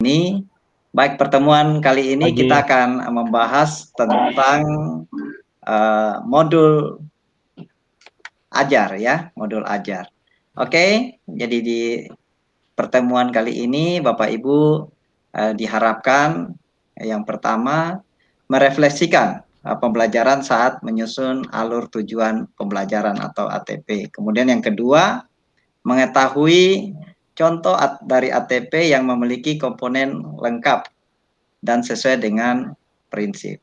Ini baik, pertemuan kali ini kita akan membahas tentang modul ajar ya, modul ajar. Oke, jadi di pertemuan kali ini Bapak Ibu diharapkan yang pertama merefleksikan pembelajaran saat menyusun alur tujuan pembelajaran atau ATP. Kemudian yang kedua, mengetahui contoh dari ATP yang memiliki komponen lengkap dan sesuai dengan prinsip.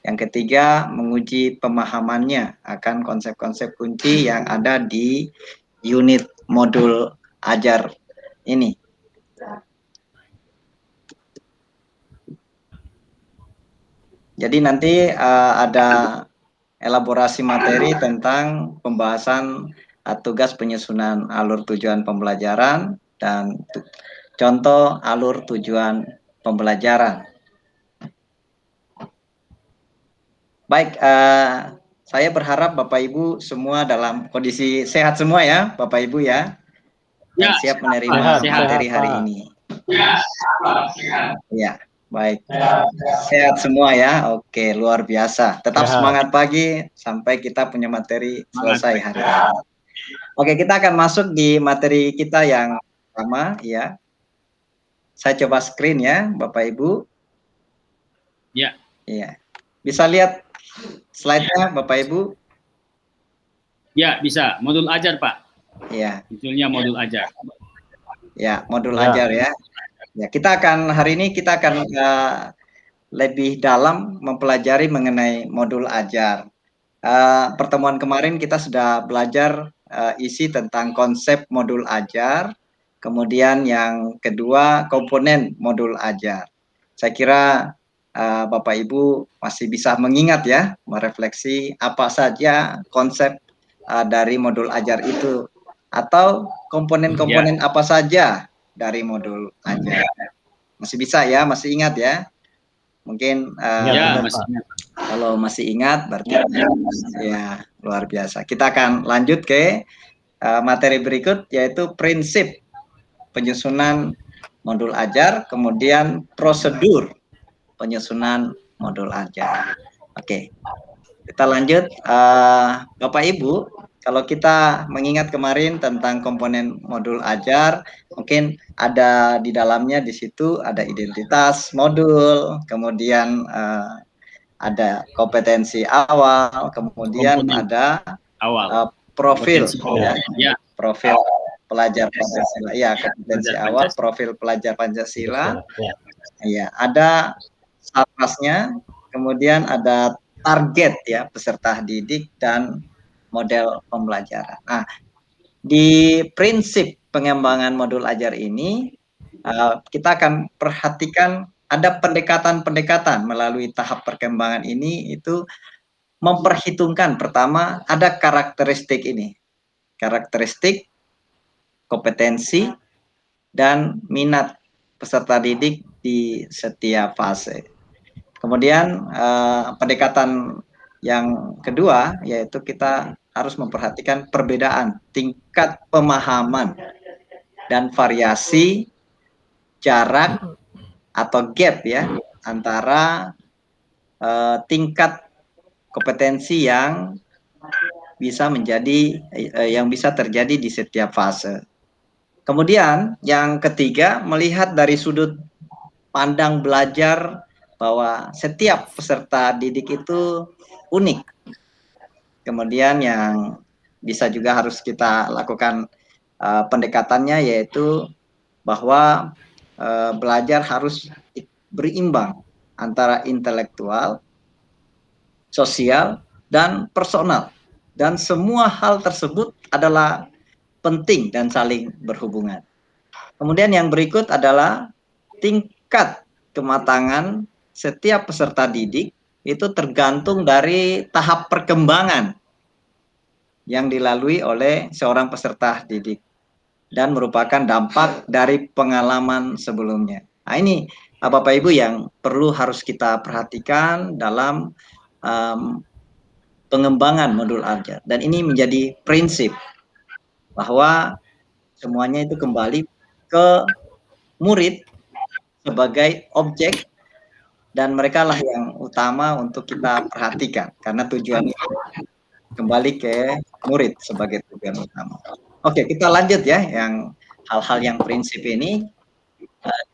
Yang ketiga, menguji pemahamannya akan konsep-konsep kunci yang ada di unit modul ajar ini. Jadi nanti ada elaborasi materi tentang pembahasan tugas penyusunan alur tujuan pembelajaran dan contoh alur tujuan pembelajaran. Baik, saya berharap Bapak Ibu semua dalam kondisi sehat semua ya, Bapak Ibu ya, dan siap menerima materi hari ini. Ya, baik, sehat semua ya. Oke, luar biasa. Tetap semangat pagi sampai kita punya materi selesai hari ini. Oke, kita akan masuk di materi kita yang pertama ya. Saya coba screen ya, Bapak Ibu. Ya. Iya. Bisa lihat slide-nya Bapak Ibu? Ya, bisa. Modul ajar, Pak. Iya. Judulnya modul ajar. Ya, modul ajar ya. Ya, kita akan hari ini kita akan lebih dalam mempelajari mengenai modul ajar. Pertemuan kemarin kita sudah belajar isi tentang konsep modul ajar, kemudian yang kedua komponen modul ajar. Saya kira Bapak Ibu masih bisa mengingat ya, merefleksi apa saja konsep dari modul ajar itu atau komponen-komponen apa saja dari modul ajar. Masih bisa ya, masih ingat ya? Mungkin kalau masih ingat berarti ya luar biasa. Kita akan lanjut ke materi berikut yaitu prinsip penyusunan modul ajar, kemudian prosedur penyusunan modul ajar. Oke, kita lanjut. Bapak Ibu, kalau kita mengingat kemarin tentang komponen modul ajar, mungkin ada di dalamnya di situ ada identitas modul, kemudian ada kompetensi awal, kemudian ada profil, profil pelajar Pancasila. Ya, kompetensi awal, profil pelajar Pancasila. Ya, ada sarkasnya, kemudian ada target ya peserta didik dan model pembelajaran. Nah, di prinsip pengembangan modul ajar ini kita akan perhatikan ada pendekatan-pendekatan melalui tahap perkembangan ini itu memperhitungkan pertama ada karakteristik ini. Karakteristik, kompetensi, dan minat peserta didik di setiap fase. Kemudian pendekatan yang kedua yaitu kita harus memperhatikan perbedaan tingkat pemahaman dan variasi jarak atau gap ya antara tingkat kompetensi yang bisa terjadi di setiap fase. Kemudian yang ketiga, melihat dari sudut pandang belajar bahwa setiap peserta didik itu unik. Kemudian yang bisa juga harus kita lakukan pendekatannya yaitu bahwa belajar harus berimbang antara intelektual, sosial, dan personal. Dan semua hal tersebut adalah penting dan saling berhubungan. Kemudian yang berikut adalah tingkat kematangan setiap peserta didik itu tergantung dari tahap perkembangan yang dilalui oleh seorang peserta didik dan merupakan dampak dari pengalaman sebelumnya. Nah, ini Bapak Ibu yang perlu harus kita perhatikan dalam pengembangan modul ajar. Dan ini menjadi prinsip bahwa semuanya itu kembali ke murid sebagai objek, dan mereka lah yang utama untuk kita perhatikan karena tujuan kembali ke murid sebagai tujuan utama. Oke, kita lanjut ya, yang hal-hal yang prinsip ini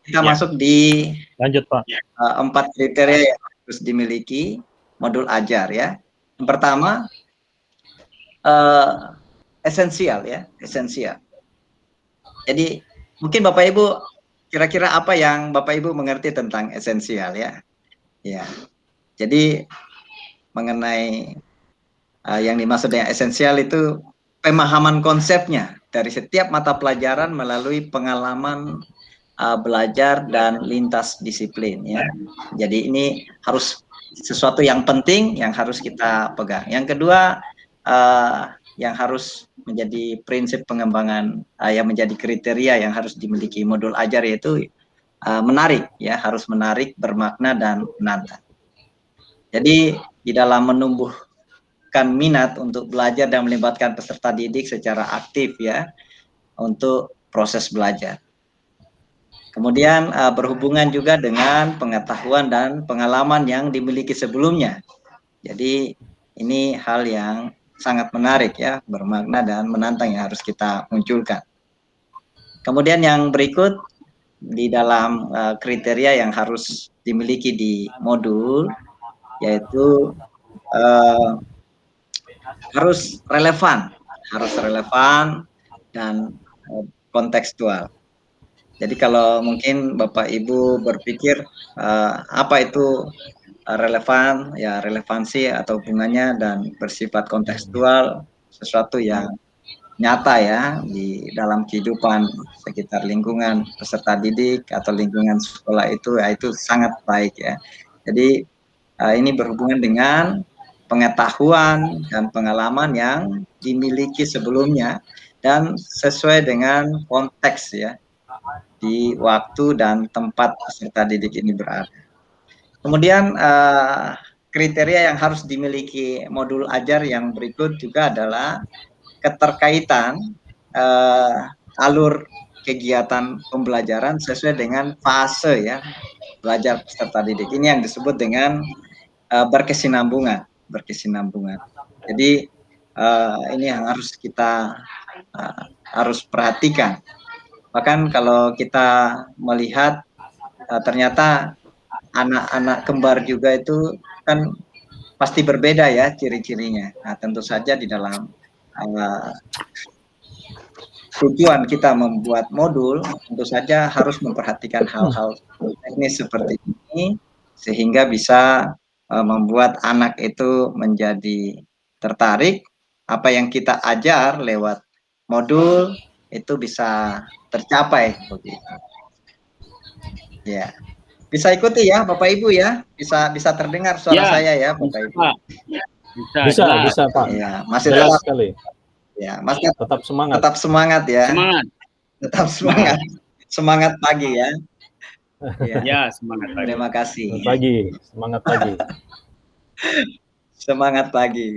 kita masuk di Lanjut Pak. 4 kriteria yang harus dimiliki modul ajar ya. Yang pertama esensial ya, esensial. Jadi mungkin Bapak Ibu kira-kira apa yang Bapak Ibu mengerti tentang esensial ya? Ya, jadi mengenai yang dimaksud dengan esensial itu pemahaman konsepnya dari setiap mata pelajaran melalui pengalaman belajar dan lintas disiplin ya. Jadi ini harus sesuatu yang penting yang harus kita pegang. Yang kedua yang harus menjadi prinsip pengembangan yang menjadi kriteria yang harus dimiliki modul ajar yaitu menarik ya, harus menarik, bermakna dan menantang. Jadi di dalam menumbuhkan minat untuk belajar dan melibatkan peserta didik secara aktif ya untuk proses belajar. Kemudian berhubungan juga dengan pengetahuan dan pengalaman yang dimiliki sebelumnya. Jadi ini hal yang sangat menarik ya, bermakna dan menantang yang harus kita munculkan. Kemudian yang berikut di dalam kriteria yang harus dimiliki di modul yaitu harus relevan dan kontekstual. Jadi kalau mungkin Bapak Ibu berpikir apa itu relevan, ya relevansi atau hubungannya dan bersifat kontekstual, sesuatu yang nyata ya di dalam kehidupan sekitar lingkungan peserta didik atau lingkungan sekolah itu, ya, itu sangat baik ya. Jadi ini berhubungan dengan pengetahuan dan pengalaman yang dimiliki sebelumnya dan sesuai dengan konteks ya di waktu dan tempat peserta didik ini berada. Kemudian kriteria yang harus dimiliki modul ajar yang berikut juga adalah keterkaitan alur kegiatan pembelajaran sesuai dengan fase ya belajar peserta didik. Ini yang disebut dengan berkesinambungan. Jadi ini yang harus kita harus perhatikan. Bahkan kalau kita melihat ternyata anak-anak kembar juga itu kan pasti berbeda ya ciri-cirinya. Nah, tentu saja di dalam tujuan kita membuat modul, tentu saja harus memperhatikan hal-hal teknis seperti ini sehingga bisa membuat anak itu menjadi tertarik apa yang kita ajar lewat modul itu bisa tercapai begitu. Ya. Bisa ikuti ya Bapak Ibu ya, bisa terdengar suara saya ya Bapak Ibu. Bisa Pak. Ya, masih jelas sekali. Ya, Mas tetap semangat. Tetap semangat ya. Semangat. Tetap semangat. Semangat pagi ya. Ya, semangat pagi. Terima kasih. Semangat pagi. Semangat pagi.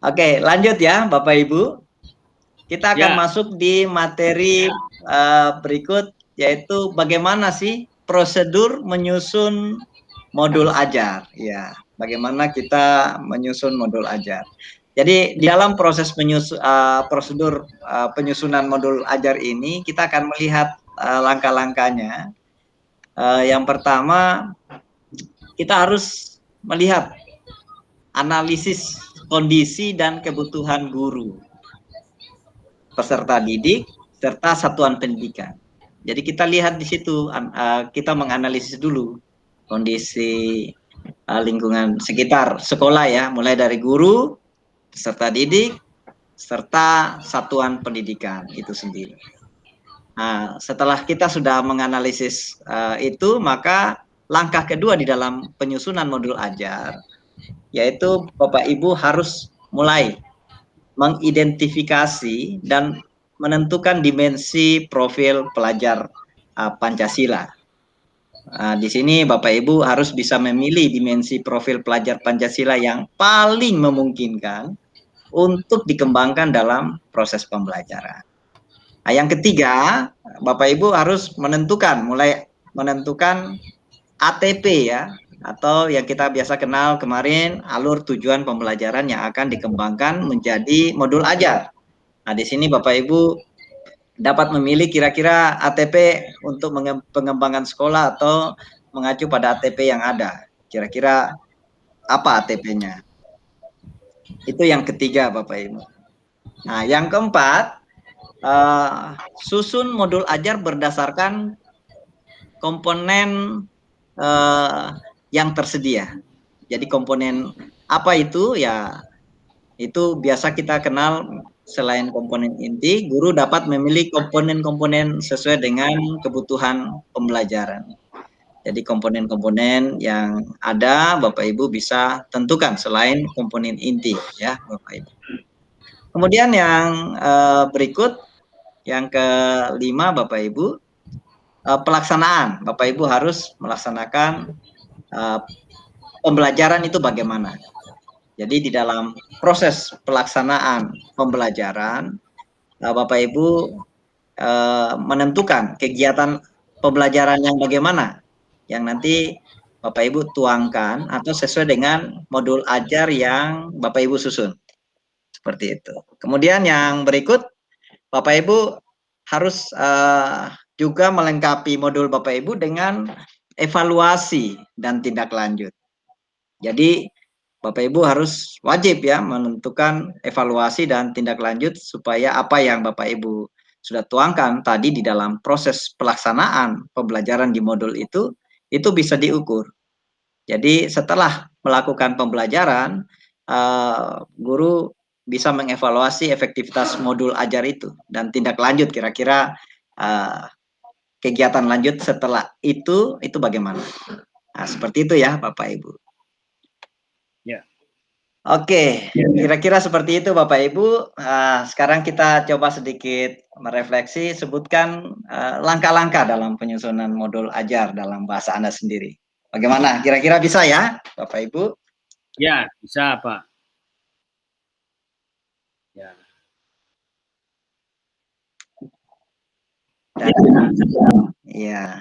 Oke, lanjut ya Bapak Ibu. Kita akan masuk di materi berikut yaitu bagaimana sih prosedur menyusun modul ajar. Ya, bagaimana kita menyusun modul ajar. Jadi di dalam proses prosedur penyusunan modul ajar ini kita akan melihat langkah-langkahnya. Yang pertama kita harus melihat analisis kondisi dan kebutuhan guru, peserta didik serta satuan pendidikan. Jadi kita lihat di situ, kita menganalisis dulu kondisi lingkungan sekitar sekolah ya, mulai dari guru, peserta didik, serta satuan pendidikan itu sendiri. Nah, setelah kita sudah menganalisis itu, maka langkah kedua di dalam penyusunan modul ajar, yaitu Bapak Ibu harus mulai mengidentifikasi dan menentukan dimensi profil pelajar Pancasila. Di sini Bapak Ibu harus bisa memilih dimensi profil pelajar Pancasila yang paling memungkinkan untuk dikembangkan dalam proses pembelajaran. Yang ketiga, Bapak Ibu harus menentukan mulai menentukan ATP ya, atau yang kita biasa kenal kemarin alur tujuan pembelajaran yang akan dikembangkan menjadi modul ajar. Nah, di sini Bapak Ibu dapat memilih kira-kira ATP untuk pengembangan sekolah atau mengacu pada ATP yang ada. Kira-kira apa ATP-nya? Itu yang ketiga Bapak Ibu. Nah, yang keempat, susun modul ajar berdasarkan komponen yang tersedia. Jadi komponen apa itu? Ya, itu biasa kita kenal selain komponen inti, guru dapat memilih komponen-komponen sesuai dengan kebutuhan pembelajaran. Jadi komponen-komponen yang ada Bapak Ibu bisa tentukan selain komponen inti ya Bapak Ibu. Kemudian yang berikut, yang kelima Bapak Ibu, pelaksanaan. Bapak Ibu harus melaksanakan pembelajaran itu bagaimana. Jadi di dalam proses pelaksanaan pembelajaran, Bapak Ibu menentukan kegiatan pembelajaran yang bagaimana, yang nanti Bapak Ibu tuangkan atau sesuai dengan modul ajar yang Bapak Ibu susun. Seperti itu. Kemudian yang berikut, Bapak Ibu harus juga melengkapi modul Bapak Ibu dengan evaluasi dan tindak lanjut. Jadi Bapak Ibu harus wajib ya menentukan evaluasi dan tindak lanjut supaya apa yang Bapak Ibu sudah tuangkan tadi di dalam proses pelaksanaan pembelajaran di modul itu bisa diukur. Jadi setelah melakukan pembelajaran, guru bisa mengevaluasi efektivitas modul ajar itu dan tindak lanjut kira-kira kegiatan lanjut setelah itu bagaimana. Nah, seperti itu ya Bapak Ibu. Ya. Oke, kira-kira seperti itu Bapak Ibu. Sekarang kita coba sedikit merefleksi, sebutkan langkah-langkah dalam penyusunan modul ajar dalam bahasa Anda sendiri. Bagaimana? Kira-kira bisa ya Bapak Ibu? Ya, bisa Pak. Ya. Iya,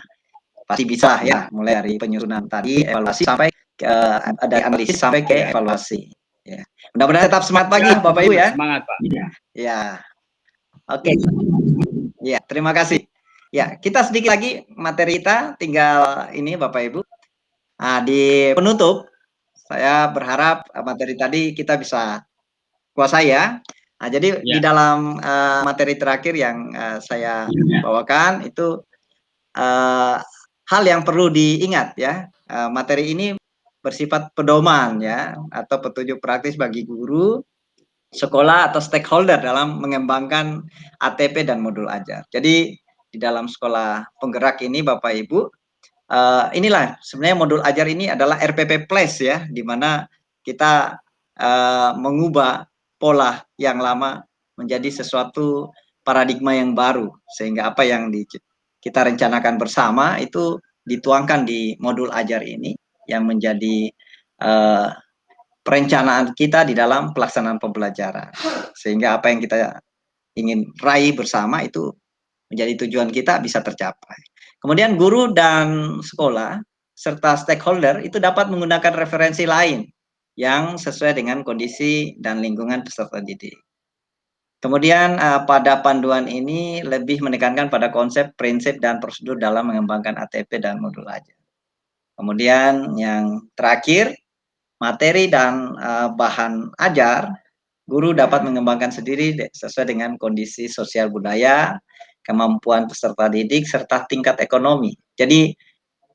pasti bisa ya, mulai dari penyusunan tadi, evaluasi sampai dari analisis sampai ke evaluasi. Ya. Mudah-mudahan tetap semangat pagi ya, Bapak Ibu ya. Semangat Pak. Ya, oke. Ya, terima kasih. Ya, kita sedikit lagi materi kita, tinggal ini Bapak Ibu. Nah, di penutup, saya berharap materi tadi kita bisa kuasai ya. Nah, jadi di dalam materi terakhir yang saya bawakan itu hal yang perlu diingat ya, materi ini bersifat pedoman ya, atau petunjuk praktis bagi guru, sekolah atau stakeholder dalam mengembangkan ATP dan modul ajar. Jadi di dalam sekolah penggerak ini Bapak Ibu, inilah sebenarnya modul ajar ini adalah RPP Plus ya, di mana kita mengubah pola yang lama menjadi sesuatu paradigma yang baru, sehingga apa yang kita rencanakan bersama itu dituangkan di modul ajar ini yang menjadi perencanaan kita di dalam pelaksanaan pembelajaran, sehingga apa yang kita ingin raih bersama itu menjadi tujuan kita bisa tercapai. Kemudian guru dan sekolah serta stakeholder itu dapat menggunakan referensi lain yang sesuai dengan kondisi dan lingkungan peserta didik. Kemudian pada panduan ini lebih menekankan pada konsep, prinsip, dan prosedur dalam mengembangkan ATP dan modul ajar. Kemudian yang terakhir, materi dan bahan ajar, guru dapat mengembangkan sendiri sesuai dengan kondisi sosial budaya, kemampuan peserta didik, serta tingkat ekonomi. Jadi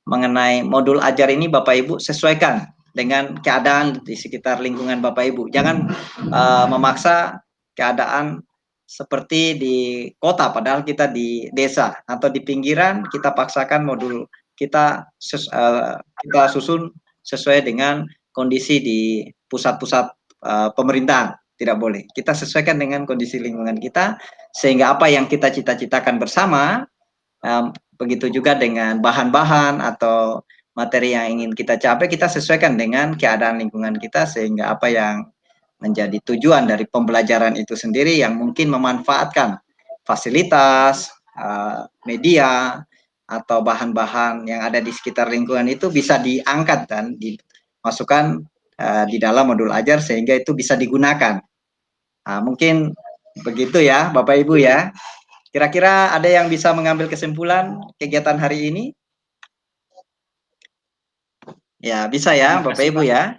mengenai modul ajar ini Bapak Ibu sesuaikan dengan keadaan di sekitar lingkungan Bapak Ibu. Jangan memaksa keadaan seperti di kota, padahal kita di desa atau di pinggiran, kita paksakan modul kita kita susun sesuai dengan kondisi di pusat-pusat pemerintahan. Tidak boleh. Kita sesuaikan dengan kondisi lingkungan kita, sehingga apa yang kita cita-citakan bersama, begitu juga dengan bahan-bahan atau materi yang ingin kita capai, kita sesuaikan dengan keadaan lingkungan kita, sehingga apa yang menjadi tujuan dari pembelajaran itu sendiri yang mungkin memanfaatkan fasilitas, media, atau bahan-bahan yang ada di sekitar lingkungan itu bisa diangkat dan dimasukkan di dalam modul ajar sehingga itu bisa digunakan. Nah, mungkin begitu ya Bapak Ibu ya. Kira-kira ada yang bisa mengambil kesimpulan kegiatan hari ini? Ya, bisa ya Bapak Ibu ya.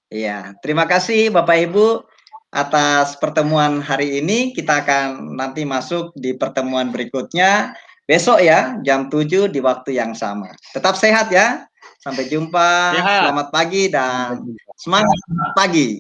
Iya, terima kasih Bapak Ibu atas pertemuan hari ini. Kita akan nanti masuk di pertemuan berikutnya besok ya, jam 7 di waktu yang sama. Tetap sehat ya. Sampai jumpa. Sehat. Selamat pagi dan semangat pagi.